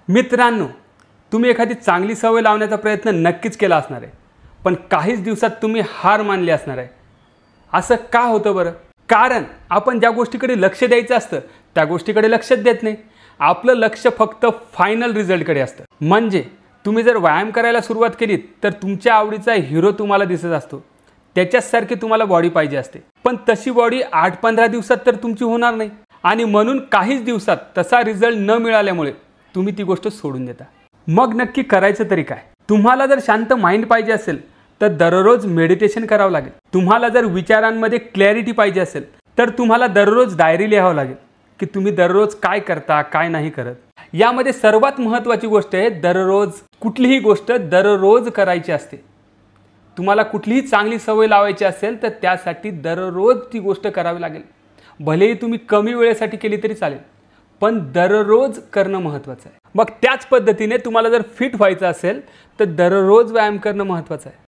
मित्रांनो, तुम्ही एखादी चांगली सवय लावण्याचा प्रयत्न नक्कीच केला असणार आहे, पण काहीच दिवसात तुम्ही हार मानली असणार आहे। असं का होतं बरं? कारण आपण ज्या गोष्टीकडे लक्ष द्यायचं असतं त्या गोष्टीकडे लक्षच देत नाही। आपलं लक्ष फक्त फायनल रिझल्टकडे असतं। म्हणजे तुम्ही जर व्यायाम करायला सुरुवात केलीत तर तुमच्या आवडीचा हिरो तुम्हाला दिसत असतो, त्याच्यासारखी तुम्हाला बॉडी पाहिजे असते, पण तशी बॉडी 8-15 दिवसात तर तुमची होणार नाही आणि म्हणून काहीच दिवसात तसा रिझल्ट न मिळाल्यामुळे तुम्ही ती गोष्ट सोडून देता। मग नक्की करायचं तरी काय? तुम्हाला जर शांत माइंड पाहिजे असेल तर दररोज मेडिटेशन करावं लागेल। तुम्हाला जर विचारांमध्ये क्लॅरिटी पाहिजे असेल तर तुम्हाला दररोज डायरी लिहावं लागेल की तुम्ही दररोज काय करता काय नाही करत। यामध्ये सर्वात महत्त्वाची गोष्ट आहे, दररोज कुठलीही गोष्ट दररोज करायची असते। तुम्हाला कुठलीही चांगली सवय लावायची असेल तर त्यासाठी दररोज ती गोष्ट करावी लागेल। भलेही तुम्ही कमी वेळेसाठी केली तरी चालेल, पण दररोज करणं महत्त्वाचं आहे। मग त्याच पद्धतीने तुम्हाला जर फिट व्हायचं असेल तर दररोज व्यायाम करणं महत्त्वाचं आहे।